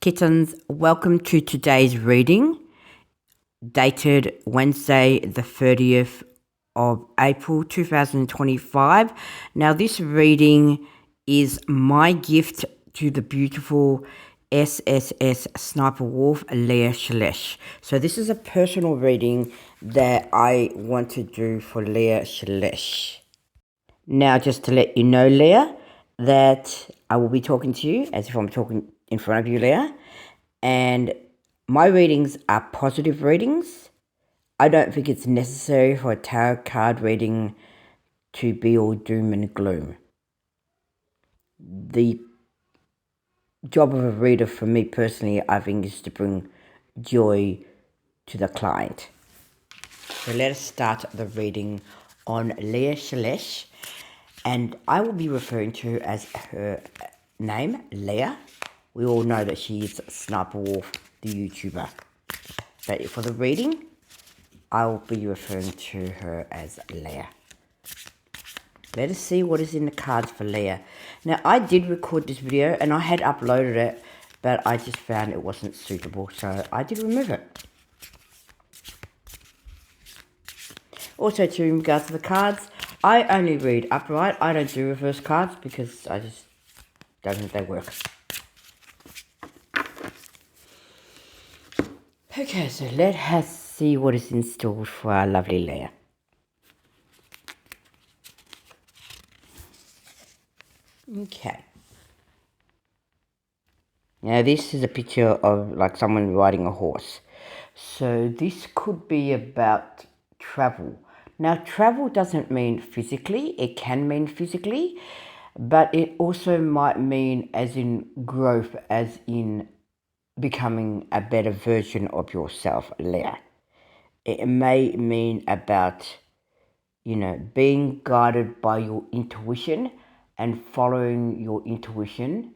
kittens, welcome to today's reading, dated Wednesday the 30th of April 2025. Now this reading is my gift to the beautiful SSSniperwolf Lia. So this is a personal reading that I want to do for Lia. Now just to let you know, Lia, that I will be talking to you as if I'm talking in front of you, Lia. And my readings are positive readings. I don't think it's necessary for a tarot card reading to be all doom and gloom. The job of a reader for me personally, I think, is to bring joy to the client. So let us start the reading on Lia. And I will be referring to her as her name, Lia. We all know that she is Sssniperwolf, the YouTuber. But for the reading, I will be referring to her as Lia. Let us see what is in the cards for Lia. Now, I did record this video and I had uploaded it, but I just found it wasn't suitable, so I did remove it. Also, in regards to the cards, I only read upright. I don't do reverse cards because I just don't think they work. Okay, so let us see what is in store for our lovely Lia. Okay. Now this is a picture of like someone riding a horse. So this could be about travel. Now travel doesn't mean physically, it can mean physically, but it also might mean as in growth, as in becoming a better version of yourself, Lia. It may mean about, being guided by your intuition and following your intuition.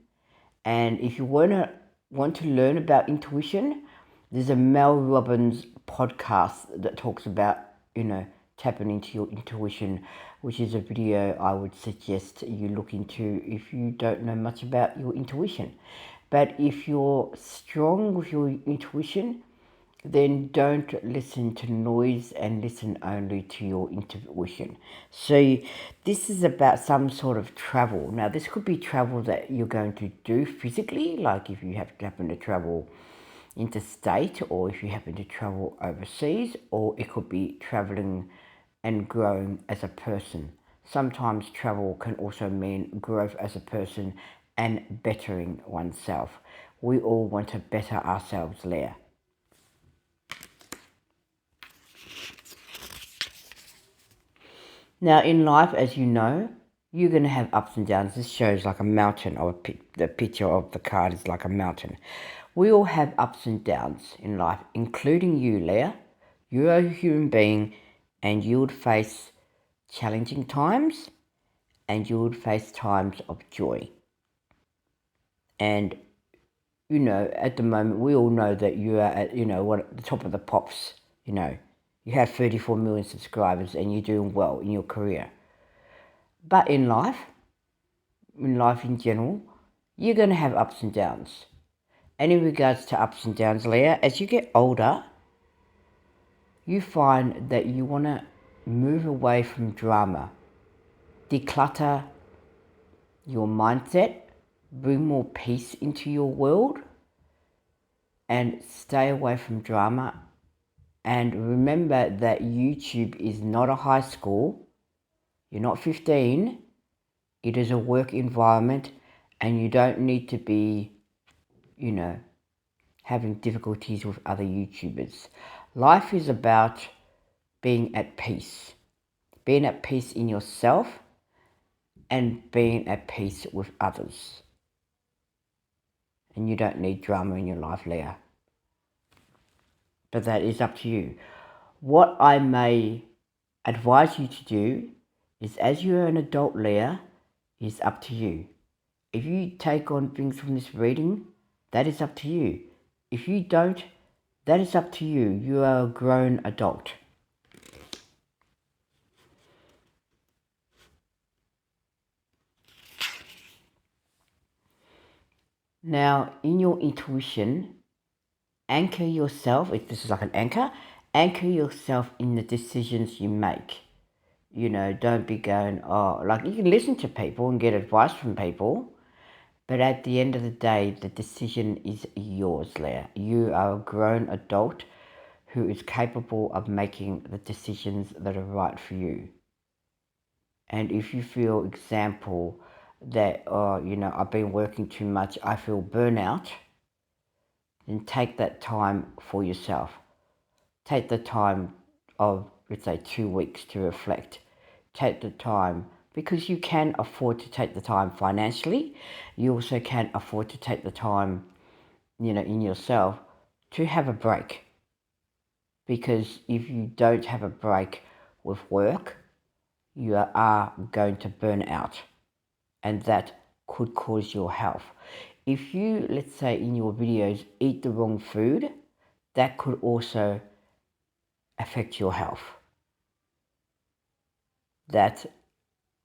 And if you want to learn about intuition, there's a Mel Robbins podcast that talks about, tapping into your intuition, which is a video I would suggest you look into if you don't know much about your intuition. But if you're strong with your intuition, then don't listen to noise and listen only to your intuition. So this is about some sort of travel. Now this could be travel that you're going to do physically, like if you happen to travel interstate, or if you happen to travel overseas, or it could be traveling and growing as a person. Sometimes travel can also mean growth as a person and bettering oneself. We all want to better ourselves, Lia. Now in life, as you know, you're going to have ups and downs. This shows like a mountain, or the picture of the card is like a mountain. We all have ups and downs in life, including you, Lia. You're a human being and you would face challenging times and you would face times of joy. And, at the moment, we all know that you are at, the top of the pops, You have 34 million subscribers and you're doing well in your career. But in life in general, you're going to have ups and downs. And in regards to ups and downs, Lia, as you get older, you find that you want to move away from drama, declutter your mindset, bring more peace into your world, and stay away from drama. And remember that YouTube is not a high school. You're not 15. It is a work environment and you don't need to be, having difficulties with other YouTubers. Life is about being at peace. Being at peace in yourself and being at peace with others. And you don't need drama in your life, Lia. But that is up to you. What I may advise you to do is, as you're an adult, Lia, is up to you. If you take on things from this reading, that is up to you. If you don't, that is up to you. You are a grown adult. Now, in your intuition, anchor yourself, if this is like an anchor yourself in the decisions you make. You know, don't be going, oh, like you can listen to people and get advice from people, but at the end of the day, the decision is yours, Leah. You are a grown adult who is capable of making the decisions that are right for you. And if you feel, example, that, you know, I've been working too much, I feel burnout, then take that time for yourself. Take the time of, let's say, 2 weeks to reflect. Take the time, because you can afford to take the time financially. You also can afford to take the time, you know, in yourself to have a break. Because if you don't have a break with work, you are going to burn out, and that could cause your health. If you, let's say in your videos, eat the wrong food, that could also affect your health. That,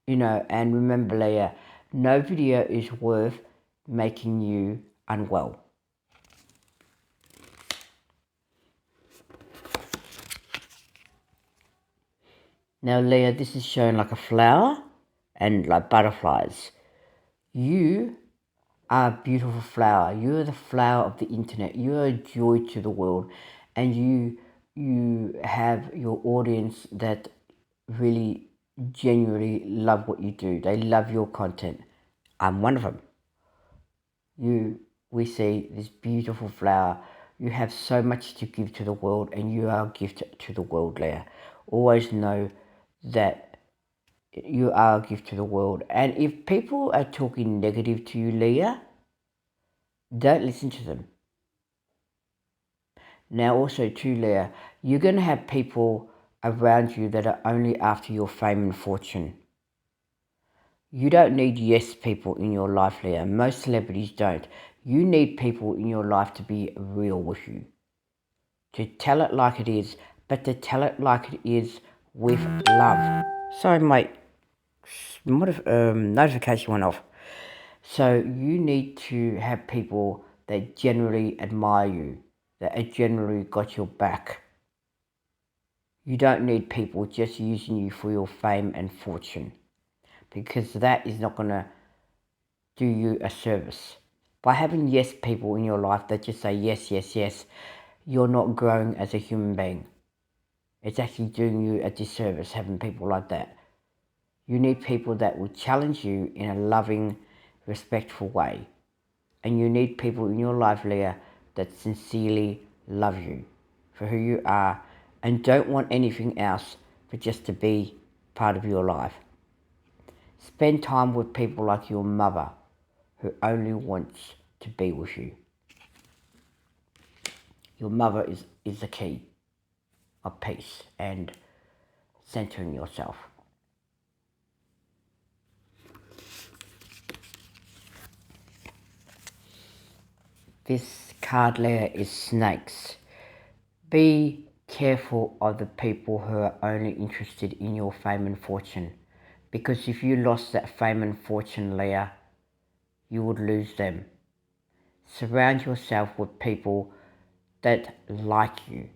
you know, and remember, Leah, no video is worth making you unwell. Now, Leah, this is showing like a flower and like butterflies. You are a beautiful flower. You're the flower of the internet. You're a joy to the world, and you have your audience that really genuinely love what you do. They love your content. I'm one of them. We see this beautiful flower. You have so much to give to the world, and you are a gift to the world, Leah. Always know that you are a gift to the world. And if people are talking negative to you, Leah, don't listen to them. Now also too, Leah, you're going to have people around you that are only after your fame and fortune. You don't need yes people in your life, Leah. Most celebrities don't. You need people in your life to be real with you. To tell it like it is, but to tell it like it is with love. Sorry, mate. Notification went off. So you need to have people that generally admire you, that have generally got your back. You don't need people just using you for your fame and fortune, because that is not going to do you a service. By having yes people in your life that just say yes, yes, yes, you're not growing as a human being. It's actually doing you a disservice having people like that. You need people that will challenge you in a loving, respectful way. And you need people in your life, Leah, that sincerely love you for who you are and don't want anything else but just to be part of your life. Spend time with people like your mother, who only wants to be with you. Your mother is the key of peace and centering yourself. This card layer is snakes. Be careful of the people who are only interested in your fame and fortune, because if you lost that fame and fortune, Leah, you would lose them. Surround yourself with people that like you.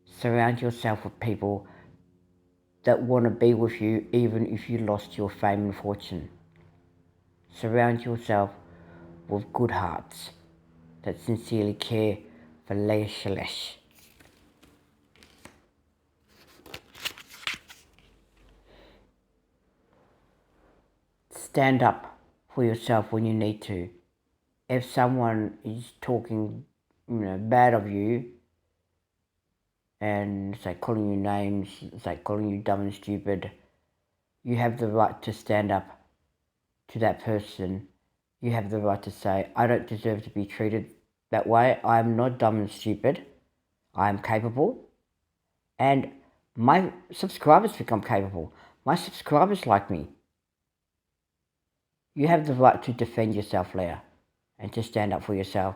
Surround yourself with people that want to be with you even if you lost your fame and fortune. Surround yourself with good hearts that sincerely care for Leah Shalesh. Stand up for yourself when you need to. If someone is talking, bad of you, and say calling you names, say calling you dumb and stupid, you have the right to stand up to that person. You have the right to say, I don't deserve to be treated that way. I am not dumb and stupid. I am capable. And my subscribers become capable. My subscribers like me. You have the right to defend yourself, Leah, and to stand up for yourself,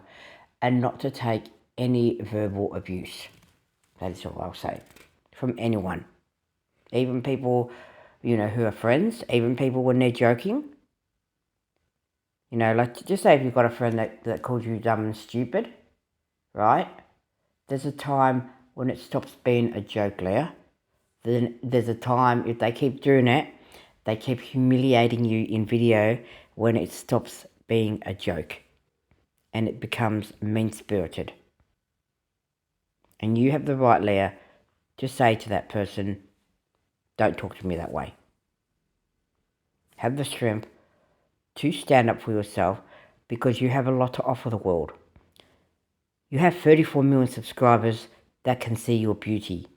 and not to take any verbal abuse. That is all I'll say. From anyone. Even people, who are friends, even people when they're joking. You know, like just say if you've got a friend that calls you dumb and stupid, right? There's a time when it stops being a joke, Leah. Then there's a time, if they keep doing it, they keep humiliating you in video, when it stops being a joke and it becomes mean-spirited. And you have the right, Leah, to say to that person, don't talk to me that way. Have the strength to stand up for yourself, because you have a lot to offer the world. You have 34 million subscribers that can see your beauty.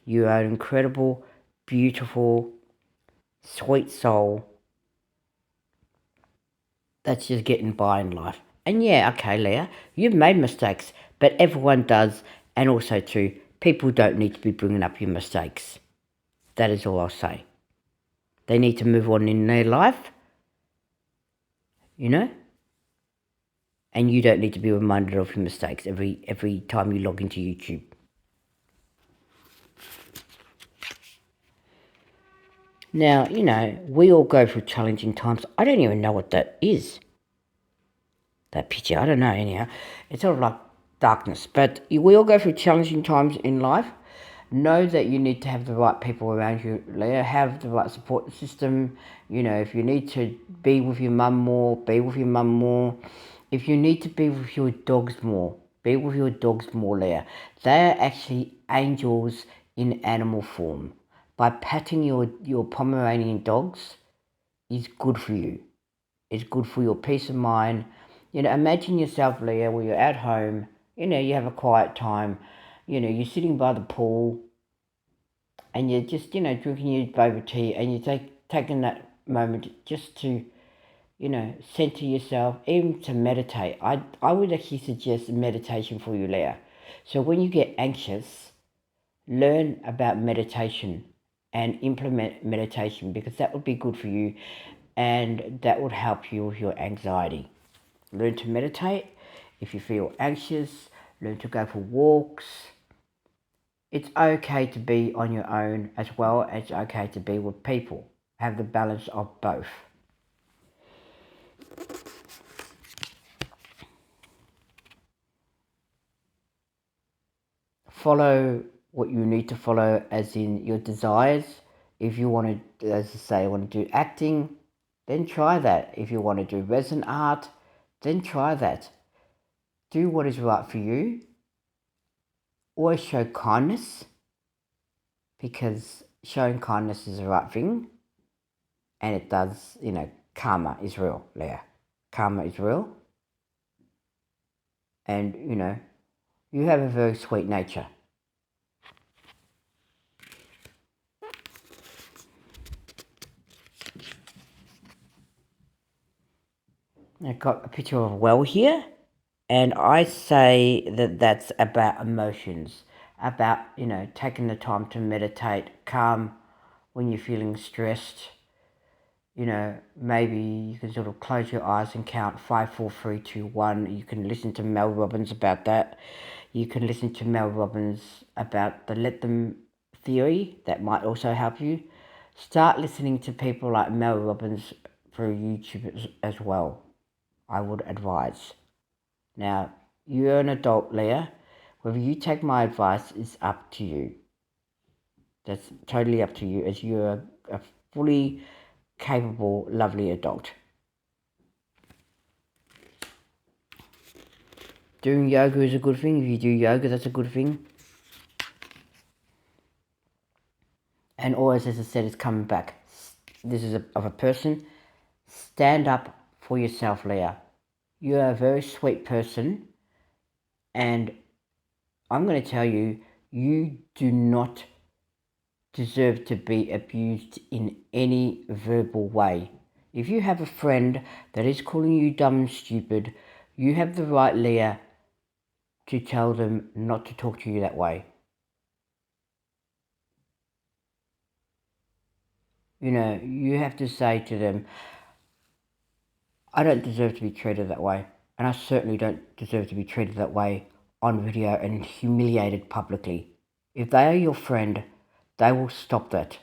You are an incredible, beautiful, sweet soul that's just getting by in life. And yeah, okay, Leah, you've made mistakes, but everyone does. And also too, people don't need to be bringing up your mistakes. That is all I'll say. They need to move on in their life, you know? And you don't need to be reminded of your mistakes every time you log into YouTube. Now, you know, we all go through challenging times. I don't even know what that is. That picture, I don't know anyhow. It's sort of like darkness. But we all go through challenging times in life. Know that you need to have the right people around you, Leah. Have the right support system. You know, if you need to be with your mum more, be with your mum more. If you need to be with your dogs more, be with your dogs more, Leah. They are actually angels in animal form. By patting your Pomeranian dogs is good for you. It's good for your peace of mind. You know, imagine yourself, Leah, where you're at home, you know, you have a quiet time, you know, you're sitting by the pool and you're just, you know, drinking your boba tea, and you're taking that moment just to, you know, center yourself, even to meditate. I would actually suggest meditation for you, Leah. So when you get anxious, learn about meditation and implement meditation, because that would be good for you and that would help you with your anxiety. Learn to meditate. If you feel anxious, learn to go for walks. It's okay to be on your own as well as okay to be with people. Have the balance of both. Follow what you need to follow, as in your desires. If you want to, as I say, want to do acting, then try that. If you want to do resin art, then try that. Do what is right for you. Always show kindness, because showing kindness is the right thing. And it does, you know, karma is real, Leah. Karma is real. And, you know, you have a very sweet nature. I've got a picture of a well here, and I say that that's about emotions, about, you know, taking the time to meditate, calm when you're feeling stressed. You know, maybe you can sort of close your eyes and count 5, 4, 3, 2, 1. You can listen to Mel Robbins about that. You can listen to Mel Robbins about the let them theory. That might also help you. Start listening to people like Mel Robbins through YouTube as well, I would advise. Now, you're an adult, Leah. Whether you take my advice is up to you. That's totally up to you, as you're a fully capable, lovely adult. Doing yoga is a good thing. If you do yoga, that's a good thing. And always, as I said, it's coming back. This is of a person. Stand up for yourself, Leah. You're a very sweet person. And I'm going to tell you, you do not deserve to be abused in any verbal way. If you have a friend that is calling you dumb and stupid, you have the right, Leah, to tell them not to talk to you that way. You know, you have to say to them, I don't deserve to be treated that way. And I certainly don't deserve to be treated that way on video and humiliated publicly. If they are your friend, they will stop that.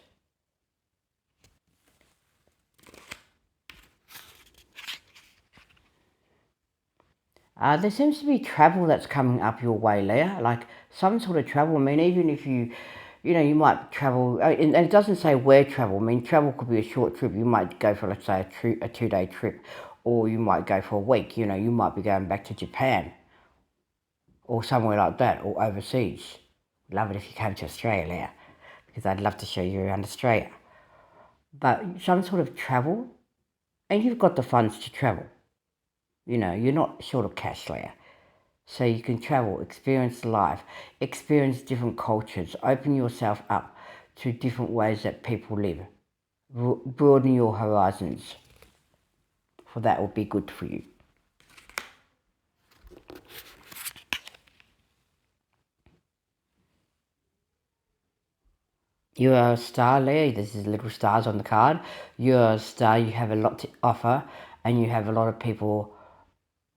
There seems to be travel that's coming up your way, Leah. Like some sort of travel. I mean, even if you might travel, and it doesn't say where travel. I mean, travel could be a short trip. You might go for, let's say, a 2-day trip, or you might go for a week. You might be going back to Japan or somewhere like that, or overseas. Love it if you came to Australia, Leah, because I'd love to show you around Australia. But some sort of travel, and you've got the funds to travel. You're not short of cash, Leah. So you can travel, experience life, experience different cultures, open yourself up to different ways that people live. Broaden your horizons, for that will be good for you. You're a star, Leah. This is little stars on the card. You're a star, you have a lot to offer, and you have a lot of people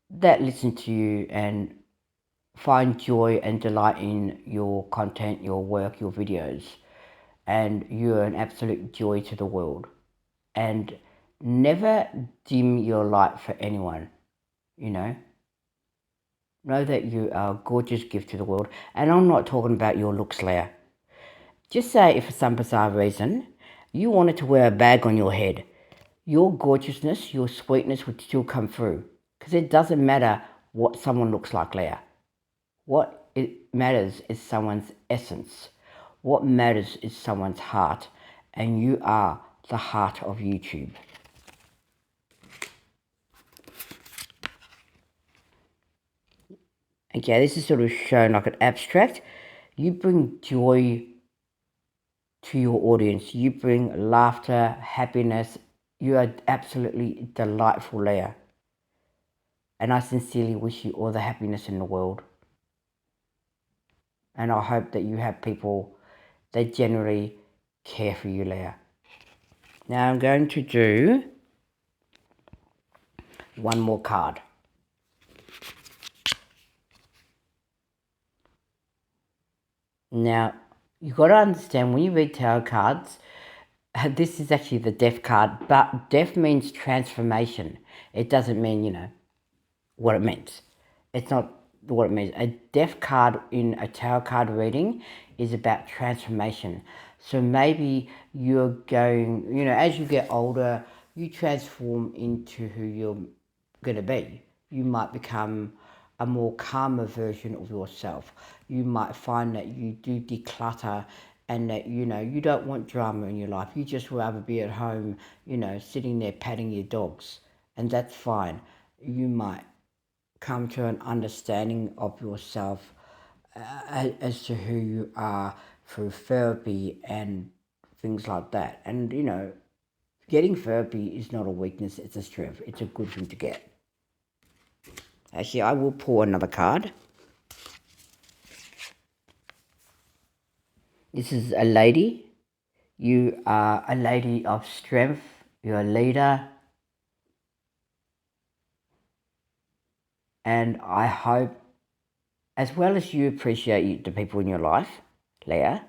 that listen to you and find joy and delight in your content, your work, your videos. And you're an absolute joy to the world. And never dim your light for anyone, Know that you are a gorgeous gift to the world. And I'm not talking about your looks, Leah. Just say if for some bizarre reason you wanted to wear a bag on your head, your gorgeousness, your sweetness would still come through. Because it doesn't matter what someone looks like, Leah. What it matters is someone's essence. What matters is someone's heart. And you are the heart of YouTube. Okay, this is sort of shown like an abstract. You bring joy to your audience. You bring laughter, happiness. You are absolutely delightful, Leah. And I sincerely wish you all the happiness in the world. And I hope that you have people that generally care for you, Leah. Now I'm going to do one more card. Now, you've got to understand when you read tarot cards, this is actually the death card, but death means transformation. It doesn't mean, what it means. It's not what it means. A death card in a tarot card reading is about transformation. So maybe you're going, as you get older, you transform into who you're going to be. You might become a more calmer version of yourself. You might find that you do declutter and that, you don't want drama in your life. You just rather be at home, sitting there patting your dogs. And that's fine. You might come to an understanding of yourself as to who you are through therapy and things like that. And, getting therapy is not a weakness, it's a strength. It's a good thing to get. Actually, I will pull another card. This is a lady. You are a lady of strength. You're a leader. And I hope, as well as you appreciate the people in your life, Leah,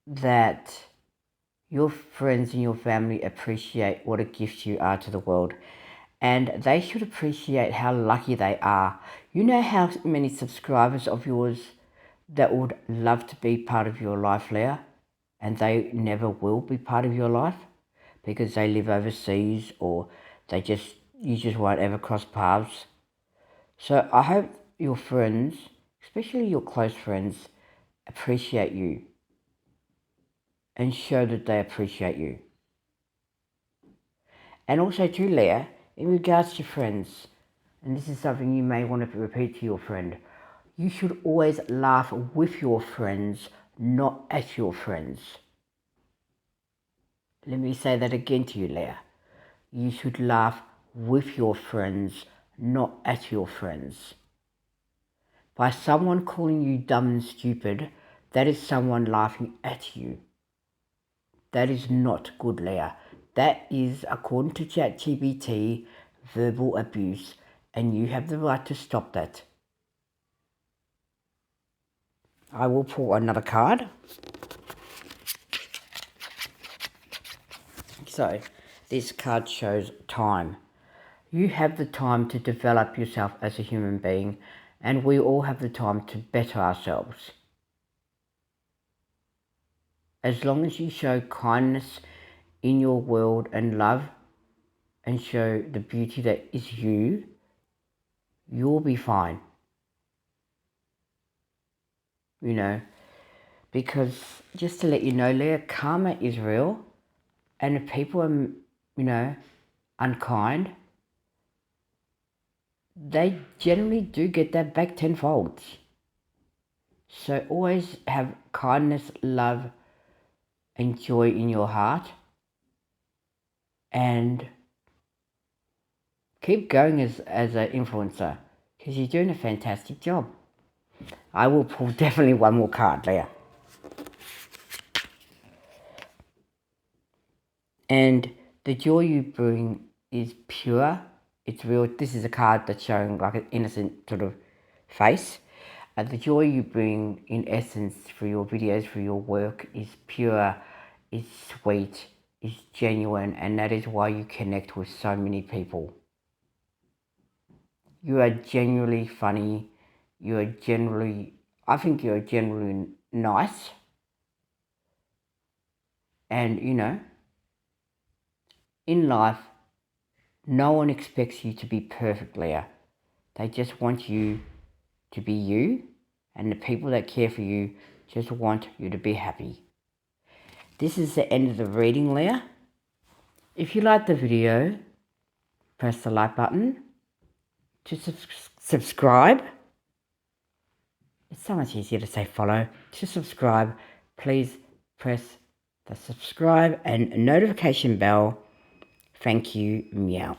that your friends and your family appreciate what a gift you are to the world. And they should appreciate how lucky they are. You know how many subscribers of yours that would love to be part of your life, Leah, and they never will be part of your life because they live overseas or you just won't ever cross paths. So I hope your friends, especially your close friends, appreciate you and show that they appreciate you. And also too, Leah, in regards to friends, and this is something you may want to repeat to your friend, you should always laugh with your friends, not at your friends. Let me say that again to you, Leah. You should laugh with your friends, not at your friends. By someone calling you dumb and stupid, that is someone laughing at you. That is not good, Leah. That is, according to ChatGPT, verbal abuse, and you have the right to stop that. I will pull another card. So, this card shows time. You have the time to develop yourself as a human being, and we all have the time to better ourselves. As long as you show kindness in your world and love and show the beauty that is you, you'll be fine. You know, because just to let you know, Leah, karma is real, and if people are, you know, unkind, they generally do get that back tenfold. So always have kindness, love, and joy in your heart, and keep going as an influencer, because you're doing a fantastic job. I will pull definitely one more card there. And the joy you bring is pure. It's real. This is a card that's showing like an innocent sort of face. The joy you bring, in essence, for your videos, for your work, is pure, is sweet, is genuine, and that is why you connect with so many people. You are genuinely funny. You are generally, I think you're generally nice. And, you know, in life, no one expects you to be perfect, Leah. They just want you to be you, and the people that care for you just want you to be happy. This is the end of the reading, Leah. If you liked the video, press the like button. To subscribe, it's so much easier to say follow. To subscribe, please press the subscribe and notification bell. Thank you, meow.